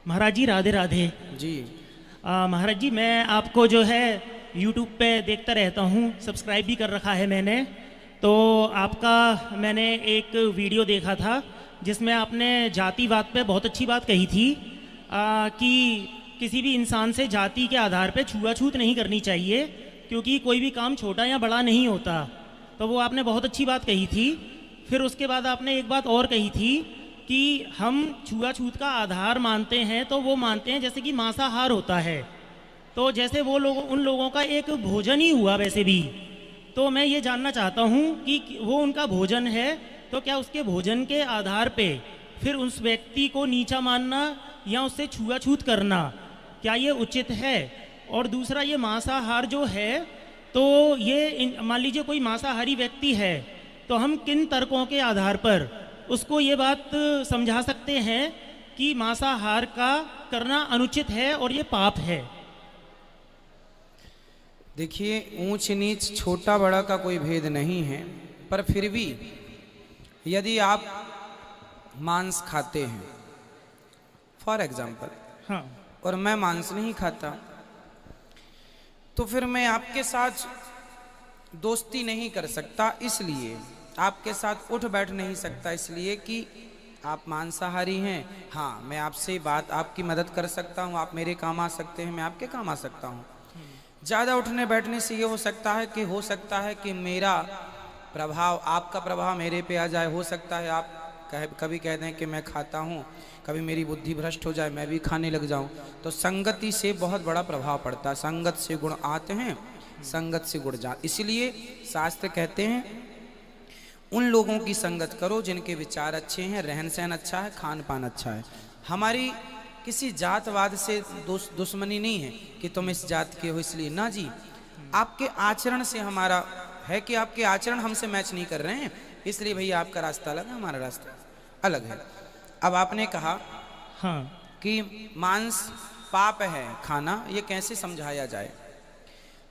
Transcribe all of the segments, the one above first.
महाराज जी राधे राधे। जी। महाराज जी मैं आपको जो है यूट्यूब पे देखता रहता हूँ, सब्सक्राइब भी कर रखा है मैंने। तो आपका मैंने एक वीडियो देखा था जिसमें आपने जातिवाद पे बहुत अच्छी बात कही थी कि किसी भी इंसान से जाति के आधार पे छुआछूत नहीं करनी चाहिए, क्योंकि कोई भी काम छोटा या बड़ा नहीं होता। तो वो आपने बहुत अच्छी बात कही थी। फिर उसके बाद आपने एक बात और कही थी कि हम छुआछूत का आधार मानते हैं, तो वो मानते हैं जैसे कि मांसाहार होता है, तो जैसे वो लोग उन लोगों का एक भोजन ही हुआ वैसे भी। तो मैं ये जानना चाहता हूँ कि वो उनका भोजन है, तो क्या उसके भोजन के आधार पे फिर उस व्यक्ति को नीचा मानना या उससे छुआछूत करना, क्या ये उचित है? और दूसरा, ये मांसाहार जो है, तो ये मान लीजिए कोई मांसाहारी व्यक्ति है, तो हम किन तर्कों के आधार पर उसको ये बात समझा सकते हैं कि मांसाहार का करना अनुचित है और ये पाप है? देखिए, ऊंच नीच छोटा बड़ा का कोई भेद नहीं है, पर फिर भी यदि आप मांस खाते हैं फॉर एग्जाम्पल, हाँ, और मैं मांस नहीं खाता, तो फिर मैं आपके साथ दोस्ती नहीं कर सकता, इसलिए आपके साथ उठ बैठ नहीं सकता, इसलिए कि आप मांसाहारी हैं। हाँ, मैं आपसे बात आपकी मदद कर सकता हूँ, आप मेरे काम आ सकते हैं, मैं आपके काम आ सकता हूँ। ज़्यादा उठने बैठने से ये हो सकता है कि मेरा प्रभाव, आपका प्रभाव मेरे पे आ जाए। हो सकता है आप कभी कह दें कि मैं खाता हूँ, कभी मेरी बुद्धि भ्रष्ट हो जाए, मैं भी खाने लग जाऊँ। तो संगति से बहुत बड़ा प्रभाव पड़ता है। संगत से गुण आते हैं, संगत से गुण जाते। इसलिए शास्त्र कहते हैं उन लोगों की संगत करो जिनके विचार अच्छे हैं, रहन सहन अच्छा है, खान पान अच्छा है। हमारी किसी जातवाद से दुश्मनी नहीं है कि तुम इस जात के हो इसलिए, ना जी। आपके आचरण से हमारा है कि आपके आचरण हमसे मैच नहीं कर रहे हैं, इसलिए भैया आपका रास्ता अलग है, हमारा रास्ता अलग है। अब आपने कहा हाँ, कि मांस पाप है खाना, ये कैसे समझाया जाए?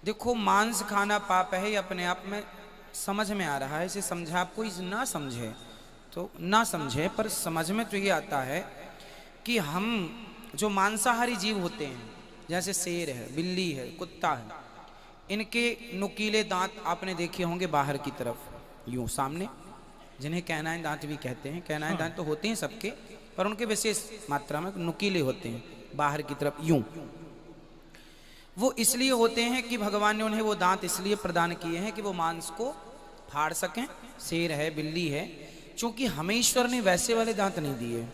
देखो, मांस खाना पाप है, ये अपने आप में समझ में आ रहा है। इसे समझा, आप कोई ना समझे तो ना समझे, पर समझ में तो ये आता है कि हम जो मांसाहारी जीव होते हैं, जैसे शेर है, बिल्ली है, कुत्ता है, इनके नुकीले दांत आपने देखे होंगे बाहर की तरफ, यूं सामने, जिन्हें कैनाइन दांत भी कहते हैं। कैनाइन दांत तो होते हैं सबके, पर उनके विशेष मात्रा में नुकीले होते हैं बाहर की तरफ, यूं। वो इसलिए होते हैं कि भगवान ने उन्हें वो दांत इसलिए प्रदान किए हैं कि वो मांस को फाड़ सकें। शेर है, बिल्ली है, चूंकि हमें ईश्वर ने वैसे वाले दांत नहीं दिए।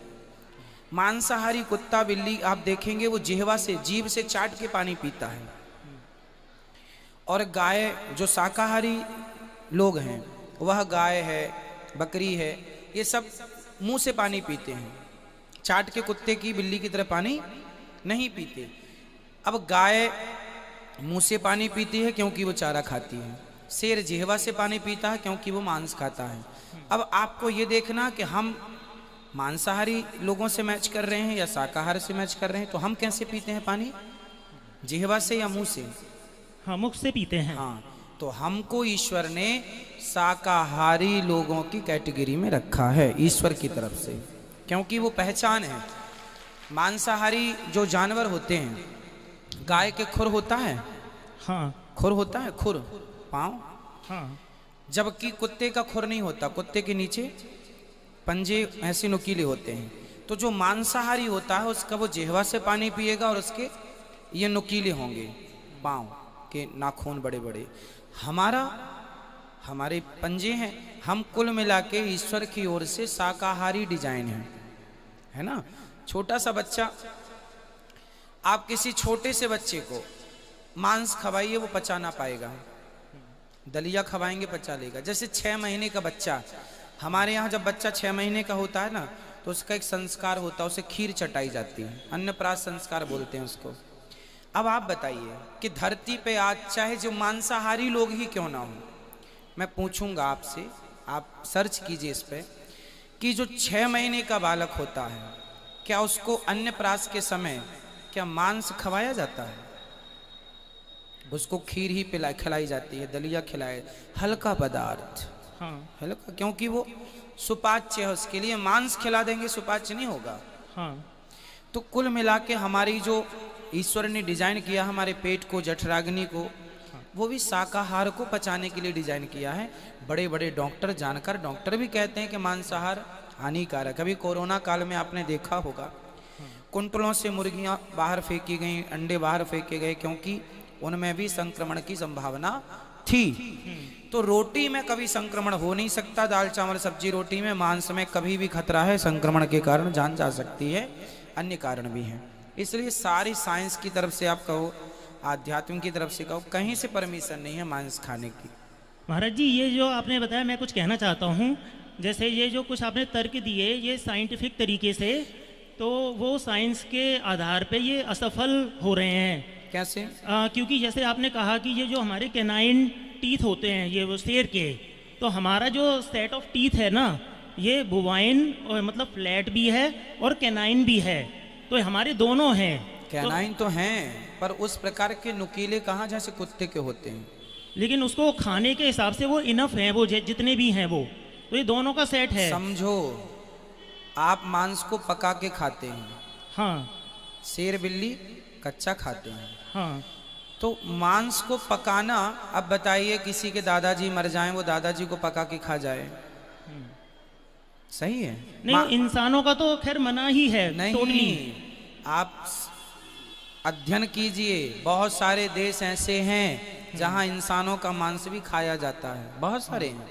मांसाहारी कुत्ता बिल्ली आप देखेंगे वो जिह्वा से, जीभ से चाट के पानी पीता है। और गाय, जो शाकाहारी लोग हैं, वह गाय है, बकरी है, ये सब मुंह से पानी पीते हैं, चाट के कुत्ते की बिल्ली की तरह पानी नहीं पीते। अब गाय मुंह से पानी पीती है क्योंकि वो चारा खाती है, शेर जिह्वा से पानी पीता है क्योंकि वो मांस खाता है। अब आपको ये देखना कि हम मांसाहारी लोगों से मैच कर रहे हैं या शाकाहार से मैच कर रहे हैं। तो हम कैसे पीते हैं पानी, जिह्वा से या मुंह से? हाँ, मुख से पीते हैं। हाँ, तो हमको ईश्वर ने शाकाहारी लोगों की कैटेगरी में रखा है ईश्वर की तरफ से, क्योंकि वो पहचान है। मांसाहारी जो जानवर होते हैं, गाय के खुर होता है, हाँ, खुर होता है, खुर पाँव, हाँ, जबकि कुत्ते का खुर नहीं होता। कुत्ते के नीचे पंजे ऐसे नुकीले होते हैं। तो जो मांसाहारी होता है उसका वो जिह्वा से पानी पिएगा और उसके ये नुकीले होंगे पाँव के, नाखून बड़े बड़े। हमारे पंजे हैं। हम कुल मिला के ईश्वर की ओर से शाकाहारी डिजाइन है ना। छोटा सा बच्चा, आप किसी छोटे से बच्चे को मांस खवाइए, वो पचा ना पाएगा। दलिया खवाएंगे पचा लेगा। जैसे 6 महीने का बच्चा, हमारे यहाँ जब बच्चा 6 महीने का होता है ना, तो उसका एक संस्कार होता है, उसे खीर चटाई जाती है, अन्नप्राश संस्कार बोलते हैं उसको। अब आप बताइए कि धरती पे आज चाहे जो मांसाहारी लोग ही क्यों ना हो, मैं पूछूंगा आपसे, आप सर्च कीजिए इस पे, कि जो 6 महीने का बालक होता है, क्या उसको अन्नप्राश के समय क्या मांस खवाया जाता है? उसको खीर ही खिलाई जाती है, दलिया खिलाए, हल्का पदार्थ, हाँ, हल्का, क्योंकि वो सुपाच्य है, उसके लिए। मांस खिला देंगे सुपाच्य नहीं होगा। हाँ, तो कुल मिला के हमारी जो ईश्वर ने डिजाइन किया हमारे पेट को, जठराग्नि को, वो भी शाकाहार को पचाने के लिए डिजाइन किया है। बड़े बड़े डॉक्टर, जानकर डॉक्टर भी कहते हैं कि मांसाहार हानिकारक। अभी कोरोना काल में आपने देखा होगा कुंटलों से मुर्गियां बाहर फेंकी गई, अंडे बाहर फेंके गए, क्योंकि उनमें भी संक्रमण की संभावना थी। तो रोटी में कभी संक्रमण हो नहीं सकता, दाल चावल सब्जी रोटी में। मांस में कभी भी खतरा है, संक्रमण के कारण जान जा सकती है, अन्य कारण भी हैं। इसलिए सारी साइंस की तरफ से आप कहो, आध्यात्म की तरफ से कहो, कहीं से परमिशन नहीं है मांस खाने की। महाराज जी, ये जो आपने बताया, मैं कुछ कहना चाहता हूँ। जैसे ये जो कुछ आपने तर्क दिए ये साइंटिफिक तरीके से, तो वो साइंस के आधार पे ये असफल हो रहे हैं। कैसे? क्योंकि जैसे आपने कहा कि ये जो हमारे कैनाइन टीथ होते हैं, ये वो शेर के, तो हमारा जो सेट ऑफ टीथ है ना, ये बोवाइन और मतलब फ्लैट भी है और कैनाइन भी है, तो हमारे दोनों हैं। कैनाइन तो हैं, पर उस प्रकार के नुकीले कहाँ जैसे कुत्ते के होते हैं। लेकिन उसको खाने के हिसाब से वो इनफ हैं, वो जितने भी हैं वो, तो ये दोनों का सेट है। समझो, आप मांस को पका के खाते हैं, हाँ, शेर बिल्ली कच्चा खाते हैं, हाँ। तो मांस को पकाना, अब बताइए किसी के दादाजी मर जाएं, वो दादाजी को पका के खा जाए, सही है? नहीं, इंसानों का तो खैर मना ही है। नहीं, आप अध्ययन कीजिए, बहुत सारे देश ऐसे हैं जहां इंसानों का मांस भी खाया जाता है, बहुत सारे हैं।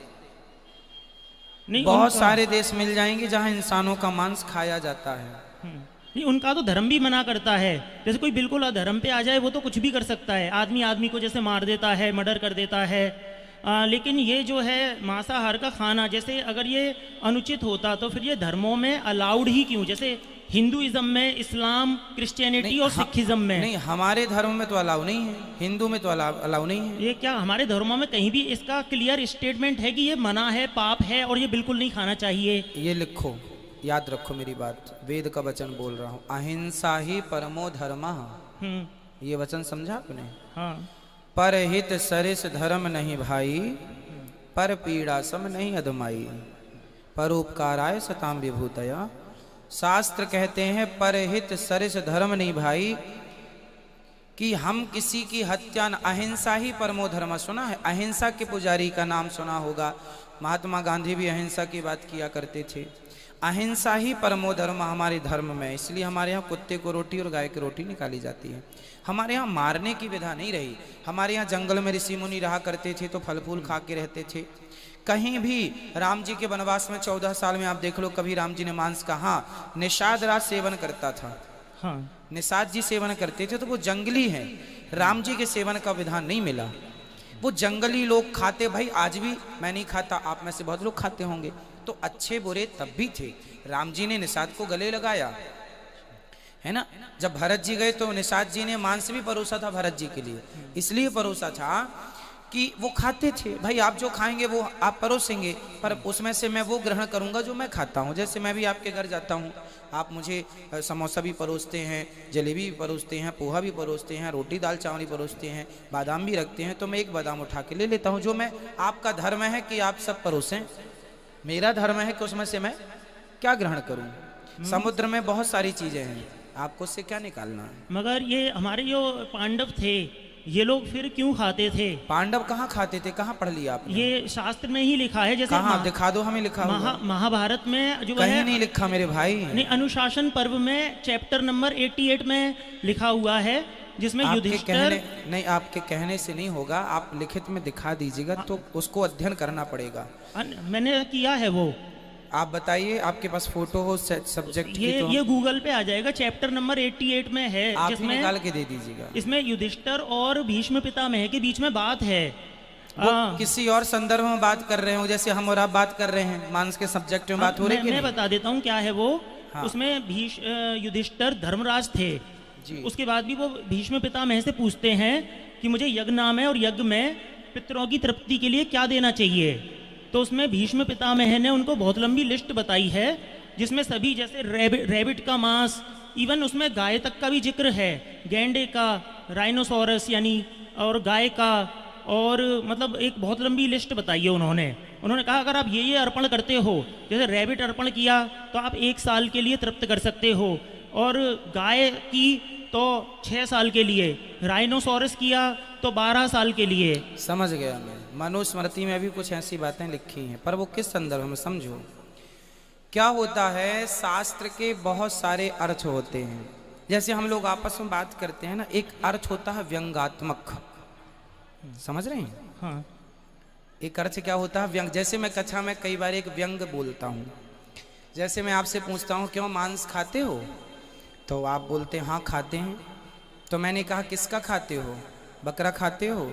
नहीं, बहुत सारे देश मिल जाएंगे जहां इंसानों का मांस खाया जाता है। नहीं, उनका तो धर्म भी मना करता है। जैसे कोई बिल्कुल अधर्म पे आ जाए वो तो कुछ भी कर सकता है, आदमी आदमी को जैसे मार देता है, मर्डर कर देता है। लेकिन ये जो है मांसाहार का खाना, जैसे अगर ये अनुचित होता तो फिर ये धर्मों में अलाउड ही क्यों? जैसे हिंदुइज्म में, इस्लाम, क्रिश्चियनिटी और सिखिज्म में। नहीं, हमारे धर्म में तो अलाउ नहीं है, हिंदू में तो अलाउ नहीं है। ये क्या हमारे धर्मों में कहीं भी इसका क्लियर स्टेटमेंट है कि ये मना है, पाप है और ये बिल्कुल नहीं खाना चाहिए? ये लिखो, याद रखो मेरी बात, वेद का वचन बोल रहा हूँ, अहिंसा ही परमो धर्मः। ये वचन समझा आपने? हाँ। पर हित सरिस धर्म नहीं भाई, पर पीड़ा सम नहीं अधमाई, परोपकाराय सताम विभूतया। शास्त्र कहते हैं परहित सरिस धर्म नहीं भाई, कि हम किसी की हत्या न, अहिंसा ही परमो धर्म। सुना है? अहिंसा के पुजारी का नाम सुना होगा, महात्मा गांधी भी अहिंसा की बात किया करते थे। अहिंसा ही परमो धर्म हमारे धर्म में, इसलिए हमारे यहाँ कुत्ते को रोटी और गाय की रोटी निकाली जाती है। हमारे यहाँ मारने की विधा नहीं रही। हमारे यहाँ जंगल में ऋषि मुनि रहा करते थे तो फल फूल खा के रहते थे। कहीं भी राम जी के वनवास में 14 साल में आप देख लो, कभी राम जी ने मांस का, हाँ, निषाद राज सेवन करता था। हाँ, निषाद जी सेवन करते थे, तो वो जंगली हैं, राम जी के सेवन का विधान नहीं मिला। वो जंगली लोग खाते, भाई आज भी मैं नहीं खाता, आप में से बहुत लोग खाते होंगे, तो अच्छे बुरे तब भी थे। राम जी ने निषाद को गले लगाया है ना। जब भरत जी गए तो निषाद जी ने मांस भी परोसा था भरत जी के लिए, इसलिए परोसा था कि वो खाते थे। भाई आप जो खाएंगे वो आप परोसेंगे, पर उसमें से मैं वो ग्रहण करूंगा जो मैं खाता हूँ। जैसे मैं भी आपके घर जाता हूँ, आप मुझे समोसा भी परोसते हैं, जलेबी भी परोसते हैं, पोहा भी परोसते हैं, रोटी दाल चावल भी परोसते हैं, बादाम भी रखते हैं, तो मैं एक बादाम उठा के ले लेता हूँ। जो मैं, आपका धर्म है कि आप सब परोसें, मेरा धर्म है कि उसमें से मैं क्या ग्रहण करूँ। समुद्र में बहुत सारी चीजें हैं, आपको उससे क्या निकालना है। मगर ये हमारे जो पांडव थे, ये लोग फिर क्यों खाते थे? पांडव कहाँ खाते थे? कहाँ पढ़ लिया आपने? ये शास्त्र में ही लिखा है। जैसे कहाँ दिखा दो हमें, लिखा होगा। महाभारत में जो कहीं है, नहीं लिखा मेरे भाई। नहीं, अनुशासन पर्व में चैप्टर नंबर 88 में लिखा हुआ है, जिसमें युधिष्ठिर। नहीं, आपके कहने से नहीं होगा, आप लिखित में दिखा दीजिएगा, तो उसको अध्ययन करना पड़ेगा। मैंने किया है वो। आप बताइए, आपके पास फोटो हो सब्जेक्ट की? तो ये गूगल पे आ जाएगा, चैप्टर नंबर 88 में है, आप जिसमें निकाल के दे दीजिएगा। इसमें युधिष्ठिर और भीष्म पितामह के बीच में बात है। किसी और संदर्भ में बात कर रहे हो, जैसे हम और आप बात कर रहे हैं, मांस के सब्जेक्ट में बात हो रही है। मैं बता देता हूँ क्या है वो। उसमें युधिष्ठिर धर्मराज थे जी। उसके बाद भी वो भीष्म पितामह से पूछते हैं कि मुझे यज्ञ नाम है और यज्ञ में पितरों की तृप्ति के लिए क्या देना चाहिए। तो उसमें भीष्म पितामह ने उनको बहुत लंबी लिस्ट बताई है, जिसमें सभी, जैसे रैबिट का मांस, इवन उसमें गाय तक का भी जिक्र है, गैंडे का, राइनोसोरस यानी, और गाय का, और मतलब एक बहुत लंबी लिस्ट बताई है उन्होंने कहा अगर आप ये अर्पण करते हो, जैसे रैबिट अर्पण किया तो आप 1 साल के लिए तृप्त कर सकते हो, और गाय की तो 6 साल के लिए, राइनोसोरस किया तो 12 साल के लिए। समझ गया मैं। मनुस्मृति में भी कुछ ऐसी बातें लिखी हैं, पर वो किस संदर्भ में, समझो क्या होता है। शास्त्र के बहुत सारे अर्थ होते हैं। जैसे हम लोग आपस में बात करते हैं ना, एक अर्थ होता है व्यंग्यात्मक, समझ रहे हैं? हाँ। एक अर्थ क्या होता है व्यंग। जैसे मैं कक्षा में कई बार एक व्यंग बोलता हूँ। जैसे मैं आपसे पूछता हूँ क्यों मांस खाते हो, तो आप बोलते हैं हाँ खाते हैं। तो मैंने कहा किसका खाते हो, बकरा खाते हो,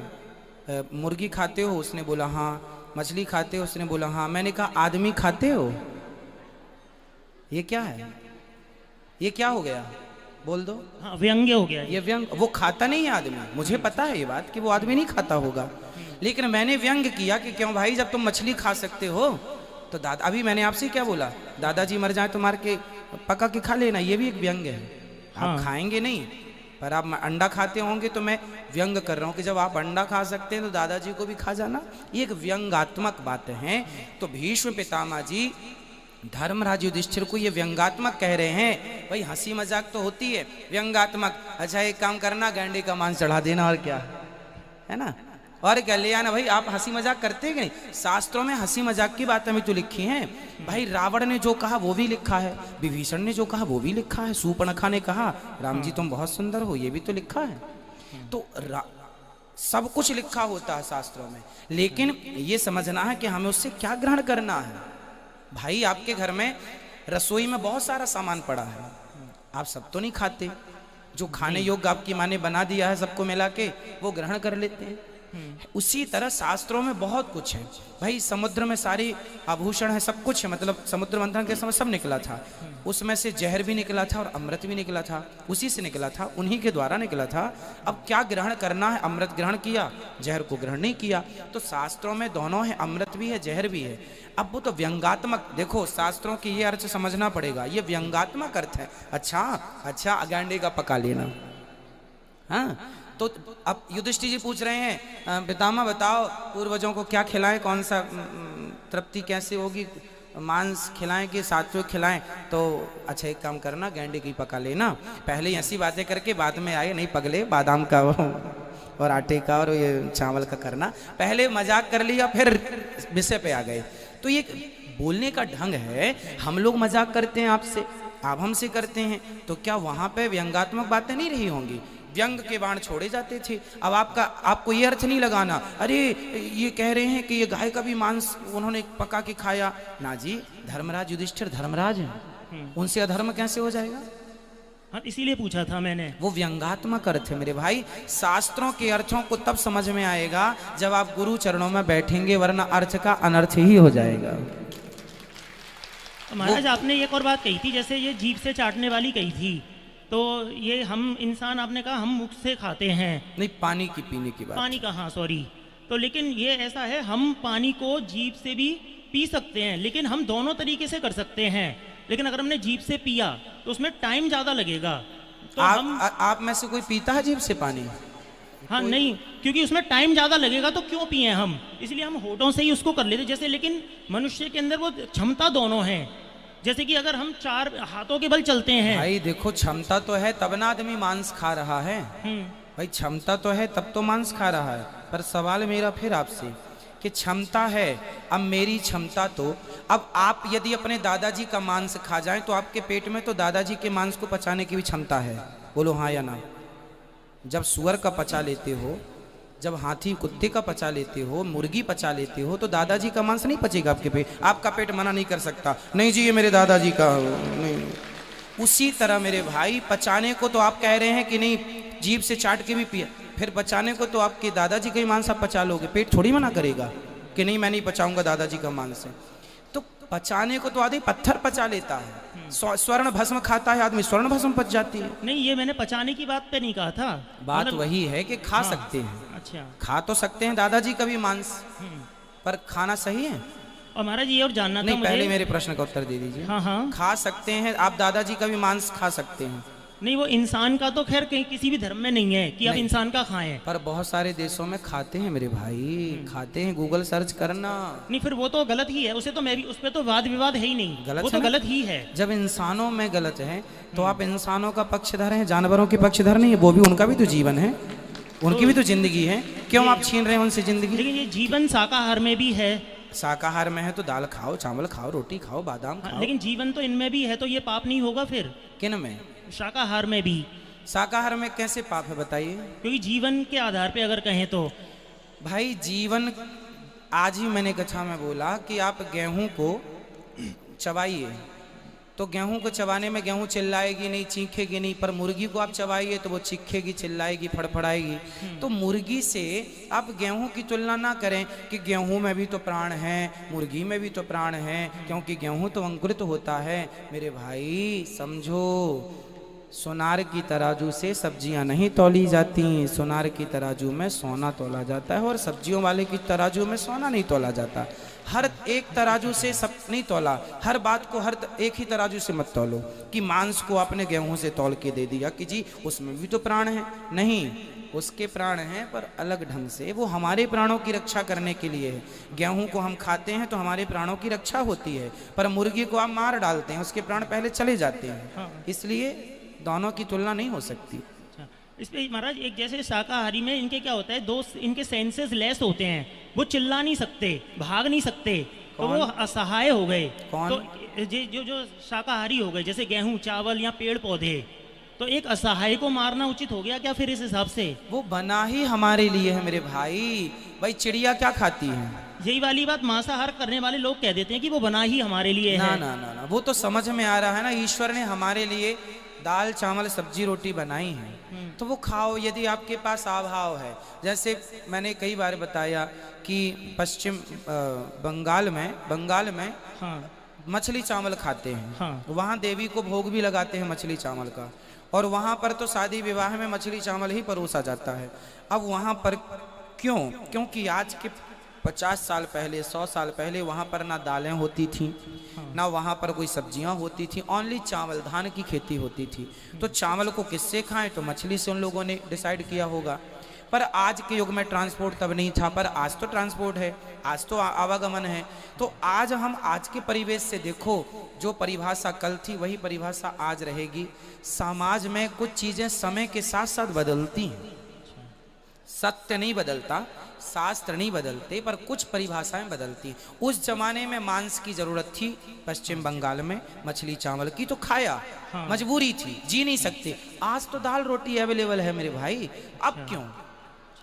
मुर्गी खाते हो? उसने बोला हाँ। मछली खाते हो? उसने बोला हाँ। मैंने कहा आदमी खाते हो? ये क्या है, ये क्या हो गया, बोल दो। हाँ, व्यंग्य हो गया ये व्यंग। वो खाता नहीं है आदमी, मुझे पता है ये बात कि वो आदमी नहीं खाता होगा, लेकिन मैंने व्यंग किया कि क्यों भाई जब तुम मछली खा सकते हो तो दादा, अभी मैंने आपसे क्या बोला, दादाजी मर जाए तो मार के पका के खा लेना, ये भी एक व्यंग है। हाँ। आप खाएंगे नहीं, पर आप अंडा खाते होंगे तो मैं व्यंग कर रहा हूँ कि जब आप अंडा खा सकते हैं तो दादाजी को भी खा जाना। ये एक व्यंगात्मक बात है। तो भीष्म पितामह जी धर्मराज युधिष्ठिर को ये व्यंगात्मक कह रहे हैं। भाई हंसी मजाक तो होती है, व्यंगात्मक। अच्छा एक काम करना, गैंडे का मांस चढ़ा देना, और क्या है ना, और क्या ले आना। भाई आप हंसी मजाक करते हैं कि नहीं? शास्त्रों में हंसी मजाक की बातें भी तो लिखी हैं। भाई रावण ने जो कहा वो भी लिखा है, विभीषण ने जो कहा वो भी लिखा है, शूर्पणखा ने कहा राम जी तुम बहुत सुंदर हो, ये भी तो लिखा है। तो सब कुछ लिखा होता है शास्त्रों में, लेकिन ये समझना है कि हमें उससे क्या ग्रहण करना है। भाई आपके घर में रसोई में बहुत सारा सामान पड़ा है, आप सब तो नहीं खाते। जो खाने योग्य आपकी माँ ने बना दिया है सबको मिला के, वो ग्रहण कर लेते हैं। उसी तरह शास्त्रों में बहुत कुछ है। भाई समुद्र में सारी आभूषण है, सब कुछ है। मतलब समुद्र मंथन के समय सब निकला था, उसमें से जहर भी निकला था और अमृत भी निकला था, उसी से निकला था, उन्हीं के द्वारा निकला था। अब क्या ग्रहण करना है, अमृत ग्रहण किया, जहर को ग्रहण नहीं किया। तो शास्त्रों में दोनों है, अमृत भी है जहर भी है। अब वो तो व्यंगात्मक, देखो शास्त्रों की ये अर्थ समझना पड़ेगा, ये व्यंगात्मक अर्थ है। अच्छा गैंडे का पका लेना, हाँ। तो अब युधिष्ठिर जी पूछ रहे हैं पितामह बताओ पूर्वजों को क्या खिलाएं, कौन सा तृप्ति कैसे होगी, मांस खिलाएं कि सात्विक खिलाएं? तो अच्छा एक काम करना, गैंडे की पका लेना। पहले ही ऐसी बातें करके बाद में आए नहीं पगले, बादाम का और आटे का और ये चावल का करना। पहले मजाक कर लिया, फिर विषय पे आ गए। तो ये बोलने का ढंग है। हम लोग मजाक करते हैं आपसे, आप हमसे करते हैं, तो क्या वहाँ पे व्यंगात्मक बातें नहीं रही होंगी? व्यंग के बाण छोड़े जाते थे। अब आपको ये अर्थ नहीं लगाना, अरे ये कह रहे हैं कि ये गाय का भी मांस उन्होंने पका के खाया। ना जी, धर्मराज युधिष्ठिर धर्मराज हैं, उनसे अधर्म कैसे हो जाएगा? हाँ, इसीलिए पूछा था मैंने। वो व्यंगात्मक अर्थ है मेरे भाई। शास्त्रों के अर्थों को तब समझ में आएगा जब आप गुरु चरणों में बैठेंगे, वरना अर्थ का अनर्थ ही हो जाएगा। महाराज आपने एक और बात कही थी, जैसे ये जीभ से चाटने वाली कही थी, तो ये हम इंसान, आपने कहा हम मुख से खाते हैं। नहीं, पानी की पीने की बात। पानी का, हाँ सॉरी। तो लेकिन ये ऐसा है, हम पानी को जीभ से भी पी सकते हैं, लेकिन हम दोनों तरीके से कर सकते हैं। लेकिन अगर हमने जीभ से पिया तो उसमें टाइम ज़्यादा लगेगा। तो आप में से कोई पीता है जीभ से पानी? हाँ नहीं, क्योंकि उसमें टाइम ज़्यादा लगेगा तो क्यों पिए हम, इसलिए हम होठों से ही उसको कर लेते जैसे। लेकिन मनुष्य के अंदर वो क्षमता दोनों है। जैसे कि अगर हम 4 हाथों के बल चलते हैं। भाई देखो क्षमता तो है तब ना आदमी मांस खा रहा है। भाई क्षमता तो है तब तो मांस खा रहा है। पर सवाल मेरा फिर आपसे कि क्षमता है, अब मेरी क्षमता तो, अब आप यदि अपने दादाजी का मांस खा जाएं तो आपके पेट में तो दादाजी के मांस को पचाने की भी क्षमता है। बोलो हाँ या ना? जब सुअर का पचा लेते हो, जब हाथी कुत्ते का पचा लेते हो, मुर्गी पचा लेते हो, तो दादाजी का मांस नहीं पचेगा आपके पेट। आपका पेट मना नहीं कर सकता, नहीं जी ये मेरे दादाजी का नहीं। उसी तरह मेरे भाई, पचाने को तो आप कह रहे हैं कि नहीं जीभ से चाट के भी पिया, फिर पचाने को तो आपके दादाजी का ही मांस आप पचा लोगे। पेट थोड़ी मना करेगा कि नहीं मैं नहीं पचाऊंगा दादाजी का मांस। तो पचाने को तो आदमी पत्थर पचा लेता है, स्वर्ण भस्म खाता है आदमी, स्वर्ण भस्म पच जाती है। नहीं, ये मैंने पचाने की बात पे नहीं कहा था। बात वही है कि खा सकते हैं। अच्छा, खा तो सकते हैं दादाजी का भी मांस, पर खाना सही है? और महाराज ये और जानना था मुझे। पहले मेरे प्रश्न का उत्तर दे दीजिए। हाँ। खा सकते हैं आप, दादाजी का भी मांस खा सकते हैं, नहीं, वो इंसान का तो खैर कहीं किसी भी धर्म में नहीं है कि आप नहीं। इंसान का खाएं। पर बहुत सारे देशों में खाते हैं मेरे भाई, खाते हैं, गूगल सर्च करना। नहीं, फिर वो तो गलत ही है, उसे तो मैं भी, उस पर तो वाद विवाद है ही नहीं, गलत वो है तो ना? गलत ही है। जब इंसानों में गलत है तो आप इंसानों का पक्षधर हैं, जानवरों के पक्षधर नहीं है? वो भी, उनका भी तो जीवन है, उनकी भी तो जिंदगी है, क्यों आप छीन रहे हैं उनसे जिंदगी? लेकिन ये जीवन शाकाहार में भी है। शाकाहार में है तो दाल खाओ, चावल खाओ, रोटी खाओ, बादाम हाँ, खाओ। लेकिन जीवन तो इनमें भी है, तो ये पाप नहीं होगा फिर किन में? शाकाहार में भी? शाकाहार में कैसे पाप है बताइए? क्योंकि जीवन के आधार पे अगर कहें तो भाई जीवन, आज ही मैंने कक्षा में बोला कि आप गेहूं को चबाइए तो गेहूं को चबाने में गेहूं चिल्लाएगी नहीं, चीखेगी नहीं, पर मुर्गी को आप चबाइए तो वो चीखेगी, चिल्लाएगी, फड़फड़ाएगी। तो मुर्गी से आप गेहूं की तुलना ना करें कि गेहूं में भी तो प्राण है, मुर्गी में भी तो प्राण है, क्योंकि गेहूं तो अंकुरित होता है। मेरे भाई समझो, सोनार की तराजू से सब्जियां नहीं तौली जाती, सोनार की तराजू में सोना तौला जाता है, और सब्जियों वाले की तराजू में सोना नहीं तौला जाता। हर एक तराजू से सब नहीं तौला, हर बात को एक ही तराजू से मत तौलो कि मांस को आपने गेहूं से तौल के दे दिया कि जी उसमें भी तो प्राण है। नहीं, उसके प्राण हैं पर अलग ढंग से, वो हमारे प्राणों की रक्षा करने के लिए है। गेहूं को हम खाते हैं तो हमारे प्राणों की रक्षा होती है, पर मुर्गी को आप मार डालते हैं, उसके प्राण पहले चले जाते हैं। इसलिए दोनों की तुलना नहीं हो सकती। अच्छा, इस पे महाराज एक जैसे शाकाहारी में इनके क्या होता है, दो इनके सेंसेस लेस होते हैं, वो चिल्ला नहीं सकते, भाग नहीं सकते, तो वो असहाय हो गए। कौन? तो जो शाकाहारी हो गए, जैसे गेहूं, चावल या पेड़ पौधे, तो एक असहाय को मारना उचित हो गया क्या फिर इस हिसाब से? वो बना ही हमारे लिए है मेरे भाई। भाई चिड़िया क्या खाती है? यही वाली बात मांसाहार करने वाले लोग कह देते हैं कि वो बना ही हमारे लिए ना है। ना ना ना, वो तो समझ में आ रहा है ना, ईश्वर ने हमारे लिए दाल चावल सब्जी रोटी बनाई है, तो वो खाओ यदि आपके पास अभाव है। जैसे मैंने कई बार बताया कि पश्चिम बंगाल में हाँ मछली चावल खाते हैं। हाँ। वहाँ देवी को भोग भी लगाते हैं मछली चावल का, और वहाँ पर तो शादी विवाह में मछली चावल ही परोसा जाता है। अब वहाँ पर क्यों? क्योंकि आज के 50 साल पहले, 100 साल पहले वहाँ पर ना दालें होती थी, ना वहाँ पर कोई सब्जियाँ होती थी, ओनली चावल, धान की खेती होती थी। तो चावल को किससे खाएं? तो मछली से उन लोगों ने डिसाइड किया होगा। पर आज के युग में ट्रांसपोर्ट तब नहीं था, पर आज तो ट्रांसपोर्ट है, आज तो आवागमन है। तो आज हम आज के परिवेश से देखो, जो परिभाषा कल थी वही परिभाषा आज रहेगी। समाज में कुछ चीज़ें समय के साथ साथ बदलती हैं, सत्य नहीं बदलता, शास्त्र नहीं बदलते, पर कुछ परिभाषाएं बदलती हैं। उस जमाने में मांस की जरूरत थी, पश्चिम बंगाल में मछली चावल की, तो खाया, मजबूरी थी, जी नहीं सकते। आज तो दाल रोटी अवेलेबल है मेरे भाई, अब क्यों?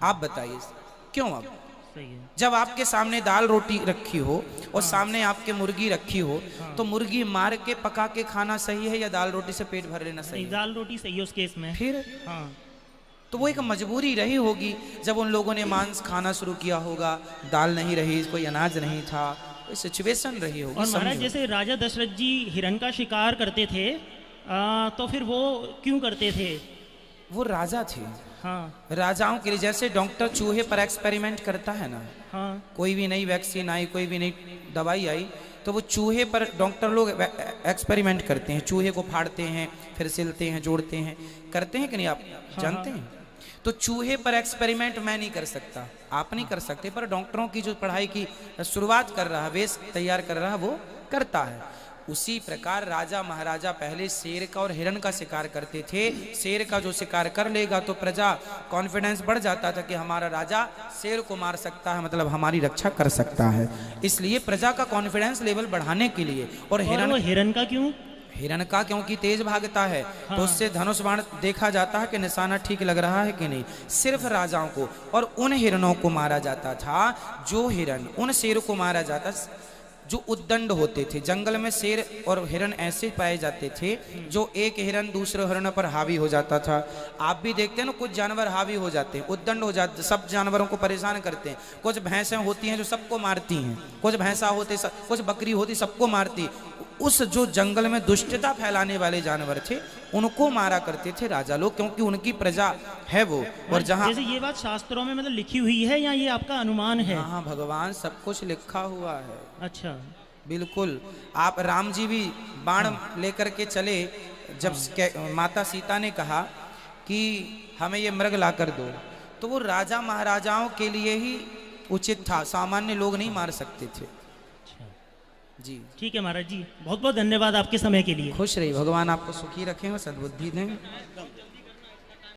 आप बताइए क्यों? अब सही है। जब आपके सामने दाल रोटी रखी हो और सामने आपके मुर्गी रखी हो, तो मुर्गी मार के पका के खाना सही है या दाल रोटी से पेट भर लेना सही है? दाल रोटी सही है उस केस में। फिर हाँ, तो वो एक मजबूरी रही होगी, जब उन लोगों ने मांस खाना शुरू किया होगा, दाल नहीं रही, कोई अनाज नहीं था, कोई सिचुएशन रही होगी। और महाराज समझो। जैसे राजा दशरथ जी हिरण का शिकार करते थे, तो फिर वो क्यों करते थे? वो राजा थे, हाँ राजाओं के लिए, जैसे डॉक्टर चूहे पर एक्सपेरिमेंट करता है ना, हाँ कोई भी नई वैक्सीन आई, कोई भी नई दवाई आई, तो वो चूहे पर डॉक्टर लोग एक्सपेरिमेंट करते हैं, चूहे को फाड़ते हैं, फिर सिलते हैं, जोड़ते हैं, करते हैं कि नहीं? आप जानते हैं? तो चूहे पर एक्सपेरिमेंट मैं नहीं कर सकता, आप नहीं कर सकते, पर डॉक्टरों की जो पढ़ाई की शुरुआत कर रहा है, बेस तैयार कर रहा है, वो करता है। उसी प्रकार राजा महाराजा पहले शेर का और हिरण का शिकार करते थे। शेर का जो शिकार कर लेगा तो प्रजा कॉन्फिडेंस बढ़ जाता था कि हमारा राजा शेर को मार सकता है, मतलब हमारी रक्षा कर सकता है। इसलिए प्रजा का कॉन्फिडेंस लेवल बढ़ाने के लिए। और हिरण का क्यों? हिरण का क्योंकि तेज भागता है, तो उससे धनुष बाण देखा जाता है कि निशाना ठीक लग रहा है कि नहीं। सिर्फ राजाओं को और उन हिरणों को मारा जाता था, जो हिरण, उन शेर को मारा जाता जो उद्दंड होते थे। जंगल में शेर और हिरण ऐसे पाए जाते थे जो एक हिरण दूसरे हिरण पर हावी हो जाता था। आप भी देखते हैं ना, कुछ जानवर हावी हो जाते हैं, उद्दंड हो जाते, सब जानवरों को परेशान करते हैं। कुछ भैंसें होती हैं जो सबको मारती हैं, कुछ भैंसा होते, कुछ बकरी होती सबको मारती। उस जो जंगल में दुष्टता फैलाने वाले जानवर थे, उनको मारा करते थे राजा लोग, क्योंकि उनकी प्रजा है वो। और जहाँ जैसे ये बात शास्त्रों में मतलब लिखी हुई है या ये आपका अनुमान है? हाँ, भगवान सब कुछ लिखा हुआ है। अच्छा, बिल्कुल। आप राम जी भी बाण लेकर के चले जब माता सीता ने कहा कि हमें ये मृग ला कर दो, तो वो राजा महाराजाओं के लिए ही उचित था, सामान्य लोग नहीं मार सकते थे। जी ठीक है महाराज जी, बहुत बहुत धन्यवाद आपके समय के लिए। खुश रहिए, भगवान आपको सुखी रखें और सद्बुद्धि दें।